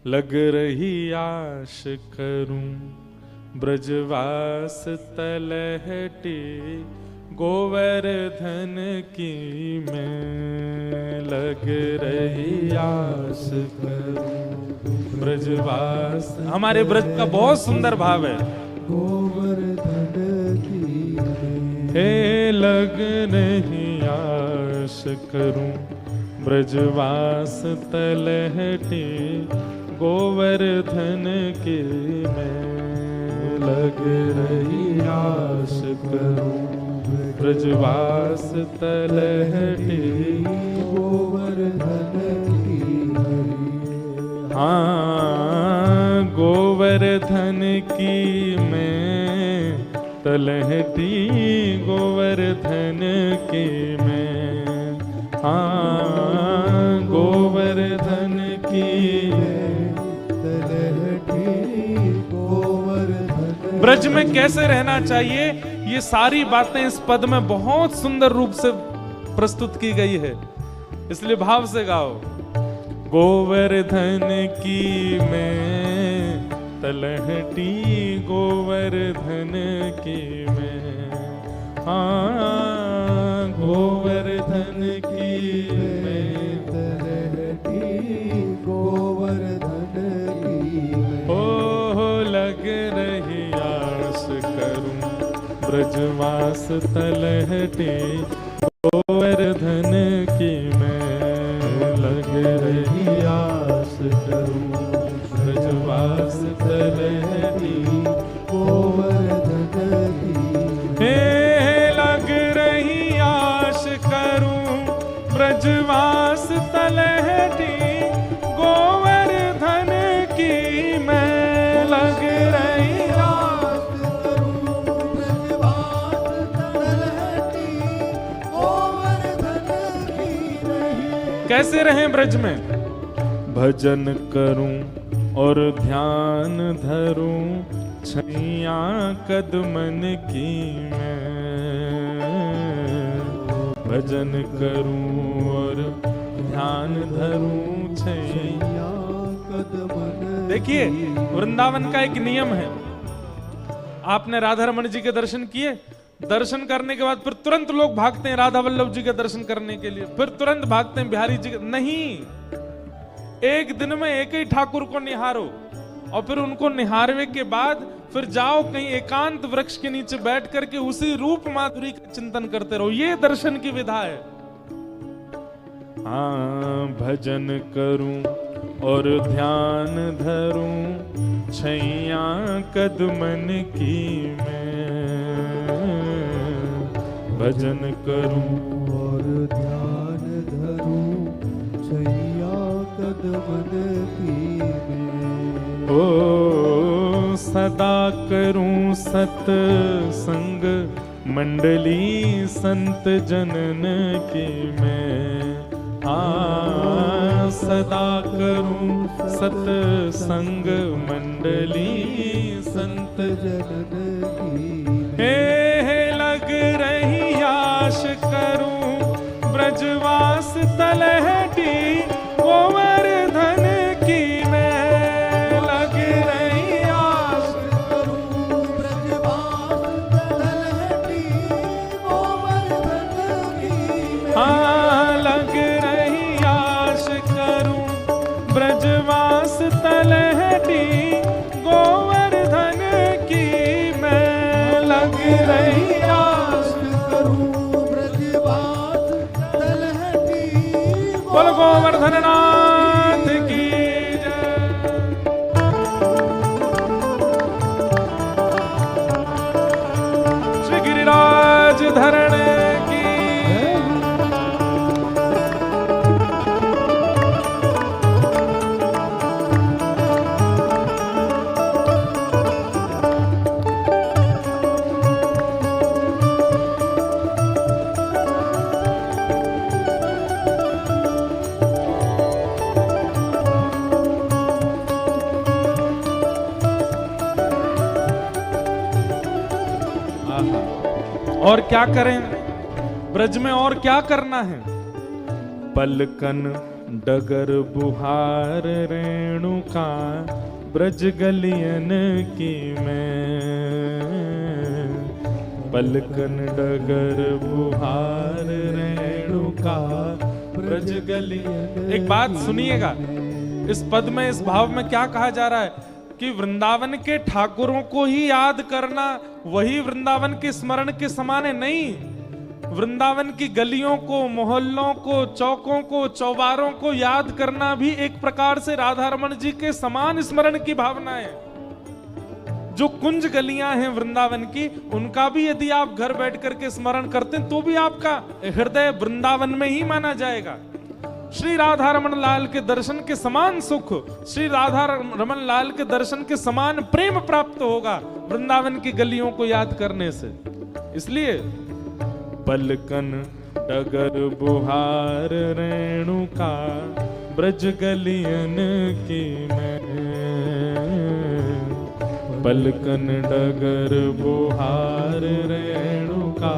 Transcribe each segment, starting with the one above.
लग रही आश करूं ब्रजवास तलहटी गोवर्धन की मैं लग रही आस करूं ब्रजवास। हमारे ब्रज का बहुत सुंदर भाव है। गोवर्धन की हे लग रही आस करूं ब्रजवास तलहटी गोवर्धन की मैं लग रही आस करूं ब्रजवास तलहटी गोवर्धन की। हाँ गोवर्धन की मैं तलहटी गोवर्धन की मैं। हाँ गोवर्धन की तलहटी गोवर्धन। ब्रज में कैसे रहना चाहिए, ये सारी बातें इस पद में बहुत सुंदर रूप से प्रस्तुत की गई है, इसलिए भाव से गाओ। गोवर्धन की मैं तलहटी गोवर्धन की मैं। हाँ गोवर्धन की मैं तलहटी गोवर्धन की मैं। हो लग रही आस करूं ब्रजवास तलहटी गोवर्धन की मैं लग रही आस करूं ब्रजवास तलहटी गोवर्धन की। हे लग रही आस करूं ब्रजवास तलहटी गोवर्धन की मैं लग रही आस करूं ब्रजवास तलहटी गोवर्धन की मैं। कैसे रहें ब्रज में? भजन करूं और ध्यान धरूं छैया कदमन की मैं। भजन करूं और ध्यान धरूं छैया कदमन। देखिए वृंदावन का एक नियम है। आपने राधा रमण जी के दर्शन किए, दर्शन करने के बाद फिर तुरंत लोग भागते हैं राधा वल्लभ जी के दर्शन करने के लिए, फिर तुरंत भागते हैं बिहारी जी के। नहीं, एक दिन में एक ही ठाकुर को निहारो और फिर उनको निहारने के बाद फिर जाओ कहीं एकांत वृक्ष के नीचे बैठ करके उसी रूप माधुरी का चिंतन करते रहो। ये दर्शन की विधा है। हाँ भजन करूं और ध्यान धरूं छैया कदमन की मैं। भजन करूं और ध्यान धरूं छैया कदमन की मैं। ओ सदा करूं सत्संग मंडली संत जनन की मैं। सदा करूं सत्संग मंडली संत जनन की। हे लग रही आश करूं ब्रजवास तलहटी गोवर्धन की मैं। लग रही आश करूं ब्रजवास तलहटी गोवर्धन की मैं। हाँ लग रही आश करूं ब्रजवास तलहटी गोवर्धन की मैं। लग रही आश करूं ब्रजवास तलहटी बोल गोवर्धन नाथ की जय। श्री गिरिराज धरण की और क्या करें ब्रज में, और क्या करना है? पलकन डगर बुहार रेणुका ब्रज गलियन की मैं, पलकन डगर बुहार रेणुका ब्रज गलियन। एक बात सुनिएगा, इस पद में, इस भाव में क्या कहा जा रहा है कि वृंदावन के ठाकुरों को ही याद करना वही वृंदावन के स्मरण के समान है। नहीं, वृंदावन की गलियों को, मोहल्लों को, चौकों को, चौबारों को याद करना भी एक प्रकार से राधा रमण जी के समान स्मरण की भावना है। जो कुंज गलियां हैं वृंदावन की, उनका भी यदि आप घर बैठ करके स्मरण करते हैं तो भी आपका हृदय वृंदावन में ही माना जाएगा। श्री राधा रमण लाल के दर्शन के समान सुख, श्री राधा रमण लाल के दर्शन के समान प्रेम प्राप्त होगा वृंदावन की गलियों को याद करने से। इसलिए पलकन डगर बुहार रेणुका ब्रज गलियन की मैं, पलकन डगर बुहार रेणुका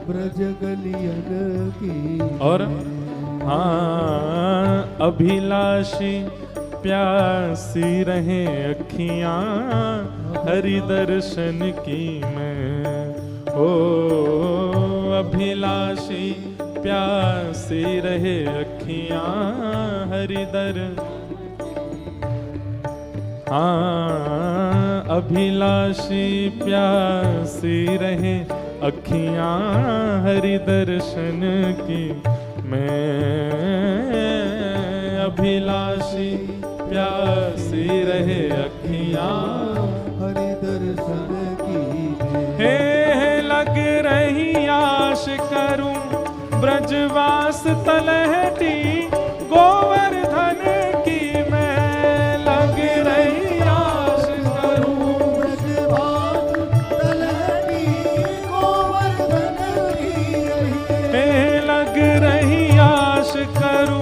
ब्रज गलियन की। और हाँ, अभिलाषी प्यासी रहे अखियां हरि दर्शन की मैं, ओ अभिलाषी प्यासी रहे अखियां हरि हाँ, अभिलाषी प्यासी रहे अखियां हरि दर्शन की मैं, अभिलाषी प्यासी रहे अखियां हरि दर्शन की। हे लग रही आश करूं ब्रजवास तलहटी गोवर्धन की मैं, लग रही आश करूं ब्रजवास तलहटी गोवर्धन की। हे लग रही आश करूं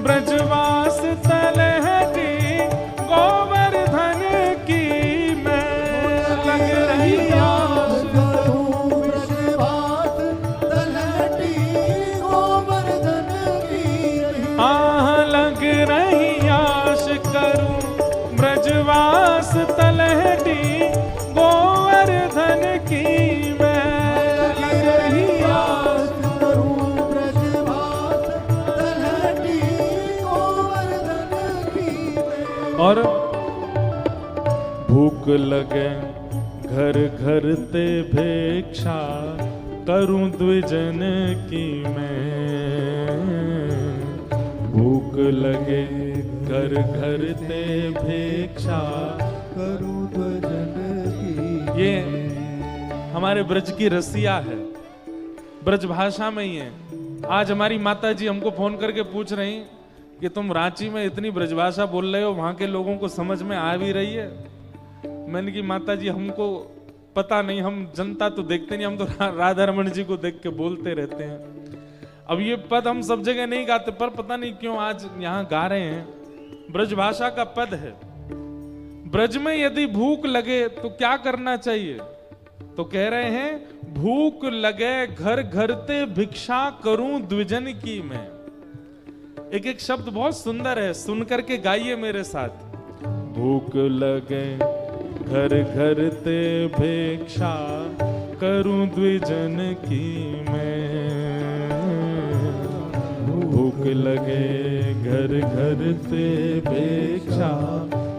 ब्रजवास तलहटी गोवर्धन की मैं, लग रही आश करूं ब्रजवास तलहटी गोवर्धन की। हाँ, लग रही आश करूं ब्रजवास तलहटी गोवर्धन की मैं, लग रही आश करूं ब्रजवास तलहटी गोवर्धन की। और भूख लगे घर घर ते भिक्षा करूं द्विजन की मैं, भूख लगे घर घर ते भिक्षा करूं द्विजन की। ये हमारे ब्रज की रसिया है, ब्रज भाषा में ही है। आज हमारी माता जी हमको फोन करके पूछ रही कि तुम रांची में इतनी ब्रजभाषा बोल रहे हो, वहां के लोगों को समझ में आ भी रही है? मैंने की माता जी हमको पता नहीं, हम जनता तो देखते नहीं, हम तो राधा रमण जी को देख के बोलते रहते हैं। अब ये पद हम सब जगह नहीं गाते, पर पता नहीं क्यों आज यहाँ गा रहे हैं। ब्रजभाषा का पद है। ब्रज में यदि भूख लगे तो क्या करना चाहिए? तो कह रहे हैं भूख लगे घर घर ते भिक्षा करूं द्विजन की मैं। एक एक शब्द बहुत सुंदर है, सुन करके गाइए मेरे साथ। भूख लगे घर घर ते भिक्षा करूं द्विजन की मैं, भूख लगे घर घर ते भिक्षा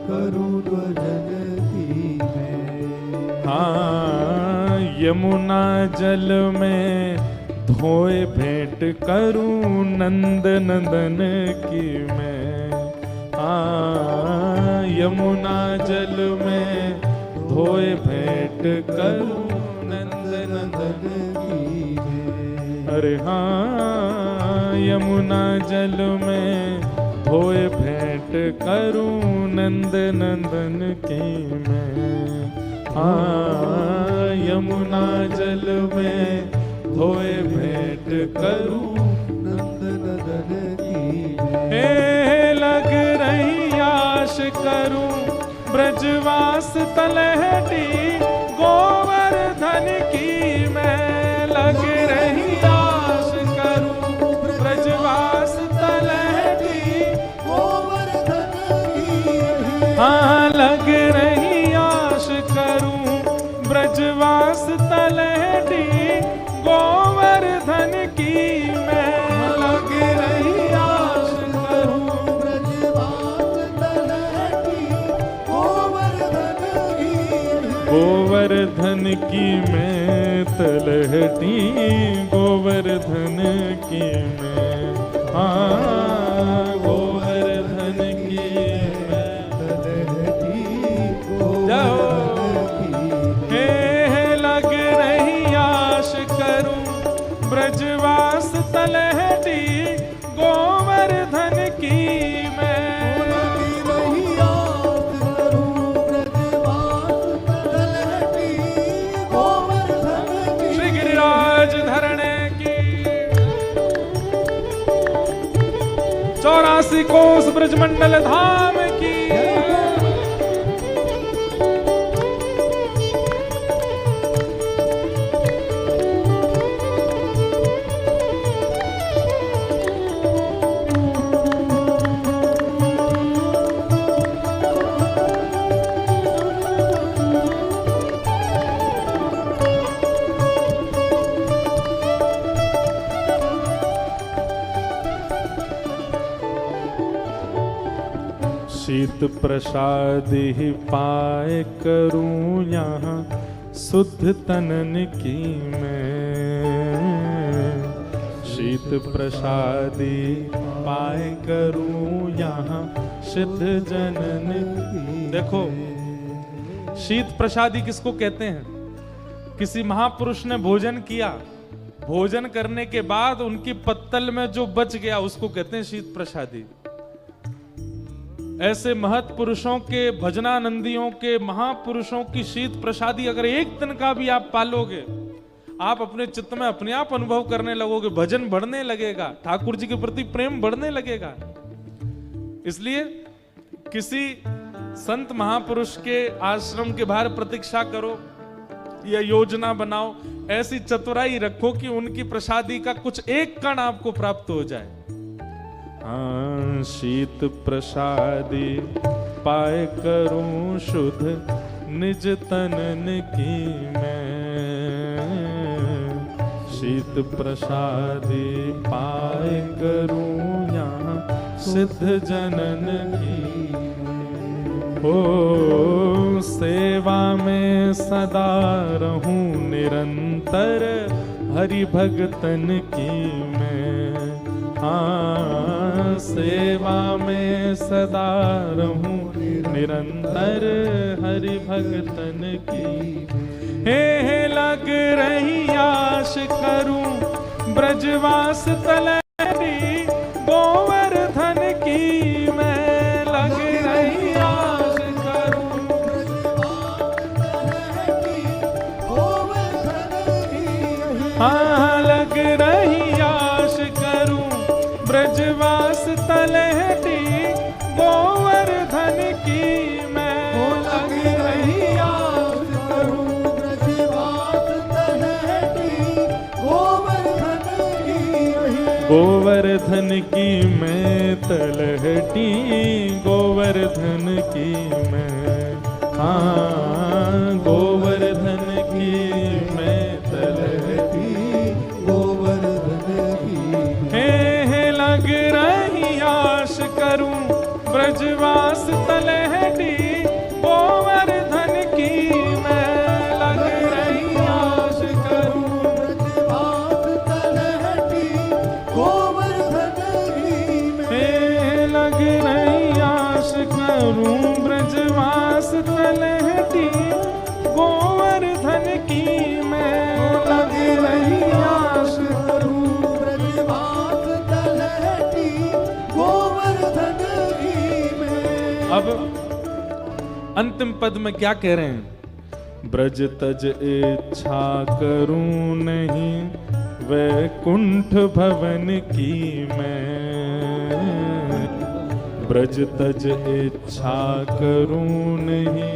करूं द्विजन की मैं। हाँ, यमुना जल में धोए भेंट करूं नंद नंदन की मैं। हाँ, यमुना जल में धोए भेंट करूं नंद नंदन की मैं। अरे हाँ, यमुना जल में धोए भेंट करूं नंद नंदन की मैं। हाँ, यमुना जल में धोए भेंट करूं नंद नंदन की मैं। हे लग रही आश करूं ब्रजवास तलहटी गोवर्धन की मैं, लग रही आश करूं ब्रजवास तलहटी हाँ लग रही आश करूं ब्रजवास तलहटी गोवर्धन की मैं। लग रही आश करूं ब्रजवास तलहटी गोवर्धन की। गोवर्धन की मैं तलहटी गोवर्धन की मैं। हाँ गोवर्धन की मैं तलहटी जाओ। गोवर्धन की। हे लग रही आश करूं ब्रजवास तलहटी गोवर्धन की मैं। लग रही आस करूं ब्रजवास तलहटी गोवर्धन की। श्री गिरिराज धरणे की 84 कोस ब्रजमंडल धाम की। शीत प्रसादि पाए करूं यहाँ शुद्ध तनन की मैं। शीत प्रसादि पाए करूं यहाँ सिद्ध जनन की। देखो शीत प्रसादी किसको कहते हैं? किसी महापुरुष ने भोजन किया, भोजन करने के बाद उनकी पत्तल में जो बच गया उसको कहते हैं शीत प्रसादी। ऐसे महत पुरुषों के, भजनानंदियों के, महापुरुषों की शीत प्रसादी अगर एक दिन का भी आप पालोगे, आप अपने चित्त में अपने आप अनुभव करने लगोगे, भजन बढ़ने लगेगा, ठाकुर जी के प्रति प्रेम बढ़ने लगेगा। इसलिए किसी संत महापुरुष के आश्रम के बाहर प्रतीक्षा करो या योजना बनाओ, ऐसी चतुराई रखो कि उनकी प्रसादी का कुछ एक कण आपको प्राप्त हो जाए। हाँ शीत प्रसादी पाए करूं शुद्ध निज तनन की मैं। शीत प्रसादी पाए करूं यहाँ सिद्ध जनन की। ओ सेवा में सदा रहूं निरंतर हरि भगतन की मैं। हाँ सेवा में सदा रहूं निरंतर हरि भगतन की। हे लग रही आश करूं ब्रजवास तलहटी गोवर्धन की मैं। लग रही आश करूं ब्रजवास तलहटी गोवर्धन की। हाँ लग रही आश करूं ब्रजवास तलहटी गोवर्धन की मैं। लग रही आस करूं ब्रजवास तलहटी गोवर्धन की। गोवर्धन की मैं तलहटी गोवर्धन की मैं। हाँ गोवर्धन की मैं तलहटी गोवर्धन की। हे लग रही आश करूं ब्रजवास तलहटी गोवर्धन की मैं। लग रही आश करूं ब्रजवास तलहटी गोवर्धन की मैं। हे लग रही आश करूं ब्रजवास तलहटी गोवर्धन की मैं। लग रही आश करूं ब्रजवास तलहटी गोवर्धन की मैं। अब अंतिम पद में क्या कह रहे हैं? ब्रज तज इच्छा करूं नहीं वैकुंठ भवन की मैं। ब्रज तज इच्छा करूं नहीं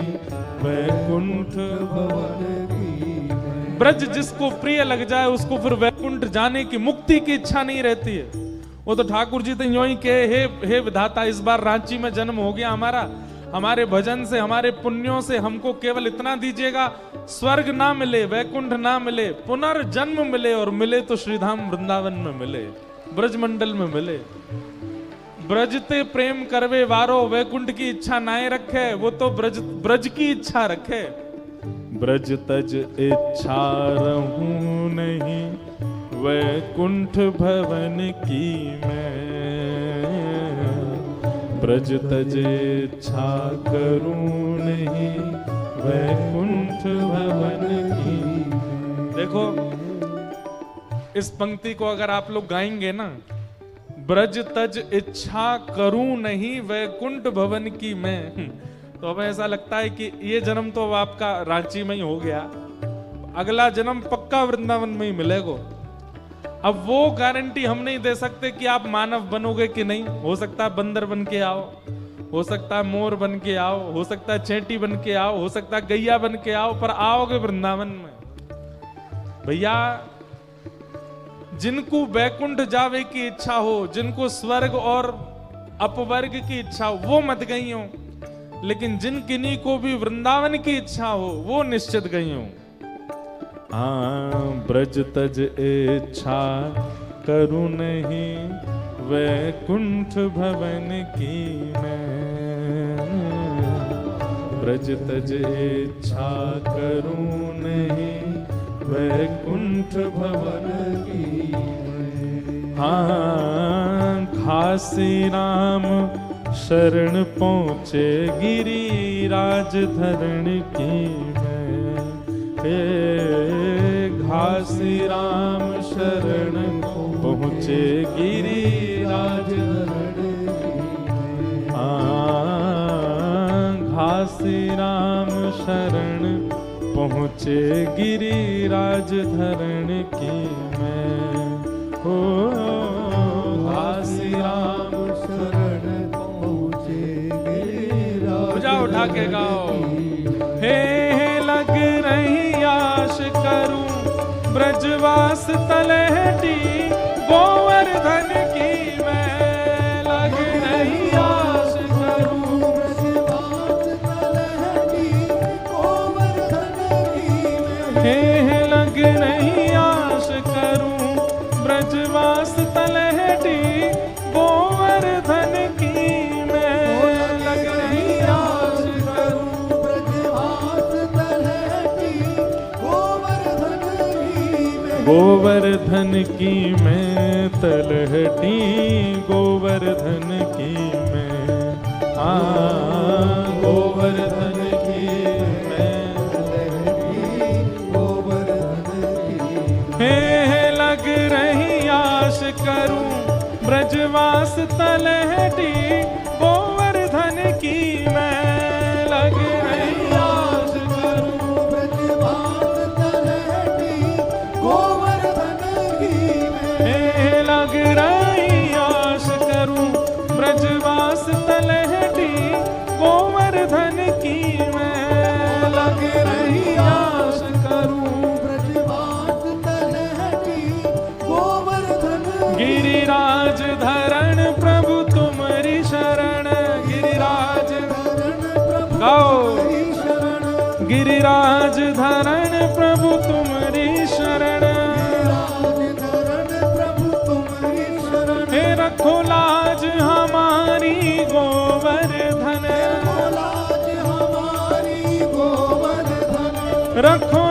वैकुंठ भवन की मैं। ब्रज जिसको प्रिय लग जाए उसको फिर वैकुंठ जाने की, मुक्ति की इच्छा नहीं रहती है। वो तो ठाकुर जी तो यूं ही कहे, हे विधाता इस बार रांची में जन्म हो गया हमारा, हमारे भजन से, हमारे पुण्यों से हमको केवल इतना दीजिएगा, स्वर्ग ना मिले, वैकुंठ ना मिले, पुनर्जन्म मिले, और मिले तो श्रीधाम वृंदावन में मिले, ब्रजमंडल में मिले। ब्रजते प्रेम करवे वारो, वैकुंठ की इच्छा नाए रखे, वो तो ब्रज की इच्छा रखे। ब्रज तज इच्छा रहूं नहीं, वैकुंठ भवन की मैं। ब्रज तज इच्छा करूं नहीं, वैकुंठ भवन की। देखो इस पंक्ति को अगर आप लोग गाएंगे ना, ब्रज तज इच्छा करूं नहीं, वैकुंठ भवन की मैं, तो हमें ऐसा लगता है कि ये जन्म तो अब आपका रांची में ही हो गया, अगला जन्म पक्का वृंदावन में ही मिलेगा। अब वो गारंटी हम नहीं दे सकते कि आप मानव बनोगे कि नहीं। हो सकता है बंदर बन के आओ, हो सकता है मोर बन के आओ, हो सकता है चेंटी बन के आओ, हो सकता है गैया बन के आओ, पर आओगे वृंदावन में। भैया जिनको वैकुंठ जावे की इच्छा हो, जिनको स्वर्ग और अपवर्ग की इच्छा हो, वो मत गई हो, लेकिन जिन किन्हीं को भी वृंदावन की इच्छा हो, वो निश्चित गई हो। ब्रज तज इच्छा करूं नहीं, वैकुंठ भवन की मैं। ब्रज तज इच्छा करूं नहीं, वैकुंठ भवन की मैं। घासी राम शरण पहुँचे, गिरिराज धरण की मैं। घासी राम शरण पहुँचे, गिरिराज धरण की मैं। घासी राम शरण पहुँचे, गिरिराज धरण की मैं। हो घासी राम शरण पहुँचे, गिरिराज उठा के गाओ। हे लग रही आश करूं, ब्रजवास तलहटी, गोवर्धन की मैं। लग रही आश करूं, ब्रजवास तलहटी, गोवर्धन की मैं। लग रही आश करूं, ब्रजवास तलहटी, गोवर्धन की मैं। लग रही आश करूं, ब्रजवास तलहटी, गोवर्धन की मैं। गोवर्धन की मैं तलहटी, गोवर्धन की मैं। गोवर्धन की मैं तलहटी, गोवर्धन की। हे लग रही आश करूं, ब्रजवास तलहटी, गोवर्धन की मैं। लग रही आश करूं, ब्रजवास तलहटी, गोवर्धन की मैं। लग रही आश करूं, ब्रजवास तलहटी, गोवर्धन की मैं। लग रही आश करूं, ब्रजवास तलहटी, गोवर्धन। गिरिराज धरण प्रभु तुम्हारी शरण, गिरिराज धरण प्रभु तुम्हारी शरण। गिरिराज धरण प्रभु तुम्हारी शरण, गिरिराज धरण प्रभु तुम्हारी शरण। हे रखो लाज हमारी गोवर्धन, लाज हमारी गोवर्धन। रखो